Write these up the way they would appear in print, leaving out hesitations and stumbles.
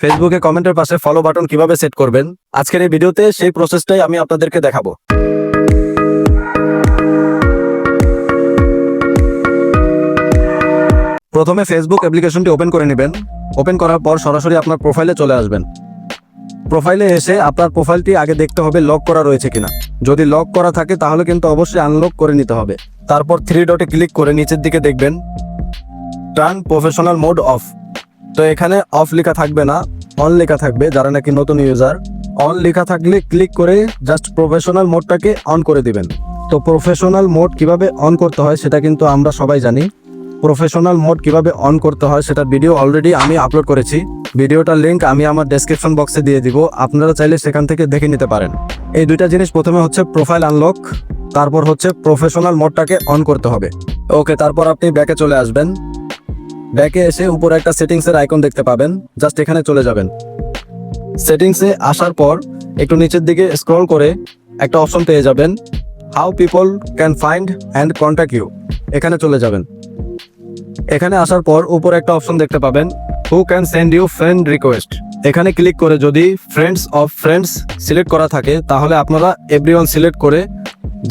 ফেসবুকে কমেন্টের পাশে ফলো বাটন কিভাবে সেট করবেন আজকের এই ভিডিওতে সেই প্রসেসটাই আমি আপনাদেরকে দেখাবো। প্রথমে ফেসবুক অ্যাপ্লিকেশনটি ওপেন করে নেবেন। ওপেন করার পর সরাসরি আপনার প্রোফাইলে চলে আসবেন। প্রোফাইলে এসে আপনার প্রোফাইলটি আগে দেখতে হবে লক করা রয়েছে কিনা। যদি লক করা থাকে তাহলে কিন্তু অবশ্যই আনলক করে নিতে হবে। তারপর 3 ডটে ক্লিক করে নিচের দিকে দেখবেন টার্ন প্রফেশনাল মোড অফ। তো এখানে অফ লেখা থাকবে না, অন লেখা থাকবে। যারা নাকি নতুন ইউজার, অন লেখা থাকলে ক্লিক করে জাস্ট প্রফেশনাল মোডটাকে অন করে দিবেন। তো প্রফেশনাল মোড কিভাবে অন করতে হয় সেটা কিন্তু আমরা সবাই জানি। প্রফেশনাল মোড কিভাবে অন করতে হয় সেটার ভিডিও অলরেডি আমি আপলোড করেছি। ভিডিওটার লিংক আমি আমার ডেসক্রিপশন বক্সে দিয়ে দিব, আপনারা চাইলে সেখান থেকে দেখে নিতে পারেন। এই দুইটা জিনিস, প্রথমে হচ্ছে প্রোফাইল আনলক, তারপর হচ্ছে প্রফেশনাল মোডটাকে অন করতে হবে। ওকে, তারপর আপনি ব্যাকে চলে আসবেন। ব্যাকে এসে উপরে একটা সেটিংসের আইকন দেখতে পাবেন, জাস্ট এখানে চলে যাবেন। সেটিংসে আসার পর একটু নিচের দিকে স্ক্রল করে একটা অপশন পেয়ে যাবেন, how people can find and contact you. এখানে চলে যাবেন। এখানে আসার পর উপরে একটা অপশন দেখতে পাবেন, who can send you friend request. এখানে ক্লিক করে যদি ফ্রেন্ডস অফ ফ্রেন্ডস সিলেক্ট করা থাকে তাহলে আপনারা এভরিওয়ান সিলেক্ট করে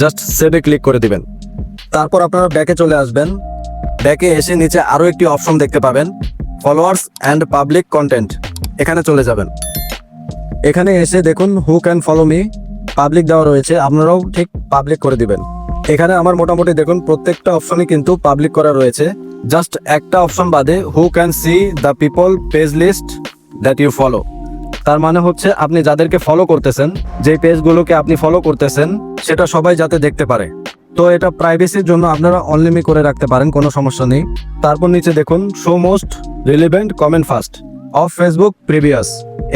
জাস্ট সেভে ক্লিক করে দিবেন। তারপর আপনারা ব্যাকে চলে আসবেন। ব্যাকে এসে নিচে আরও একটি অপশন দেখতে পাবেন, ফলোয়ার্স অ্যান্ড পাবলিক কন্টেন্ট। এখানে চলে যাবেন। এখানে এসে দেখুন who can follow me, public দেওয়া রয়েছে, আপনারাও ঠিক পাবলিক করে দিবেন। এখানে আমার মোটামুটি দেখুন প্রত্যেকটা অপশনই কিন্তু পাবলিক করা রয়েছে, জাস্ট একটা অপশন বাদে, who can see the people page list that you follow. তার মানে হচ্ছে আপনি যাদেরকে ফলো করতেছেন, যেই পেজগুলোকে আপনি ফলো করতেছেন সেটা সবাই যাতে দেখতে পারে। তো এটা প্রাইভেসির জন্য আপনারা অনলিমিট করে রাখতে পারেন, কোনো সমস্যা নেই। তারপর নিচে দেখুন show most relevant comment first of Facebook previous.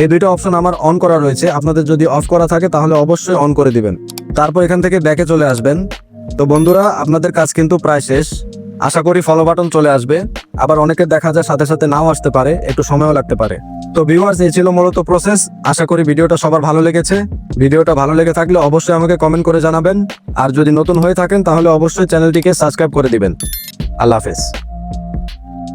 এই দুইটা অপশন আমার অন করা রয়েছে, আপনাদের যদি অফ করা থাকে তাহলে অবশ্যই অন করে দিবেন। তারপর এখান থেকে ব্যাকে চলে আসবেন। তো বন্ধুরা, আপনাদের কাজ কিন্তু প্রায় শেষ। আশা করি ফলো বাটন চলে আসবে। আবার অনেকের দেখা যায় সাথে সাথে নাও আসতে পারে, একটু সময়ও লাগতে পারে। তো ভিউয়ার্স, এই ছিল মূলত প্রসেস। আশা করি ভিডিওটা সবার ভালো লেগেছে। ভিডিওটা ভালো লেগে থাকলে অবশ্যই আমাকে কমেন্ট করে জানাবেন। আর যদি নতুন হয়ে থাকেন তাহলে অবশ্যই চ্যানেলটিকে সাবস্ক্রাইব করে দিবেন। আল্লাহ হাফেজ।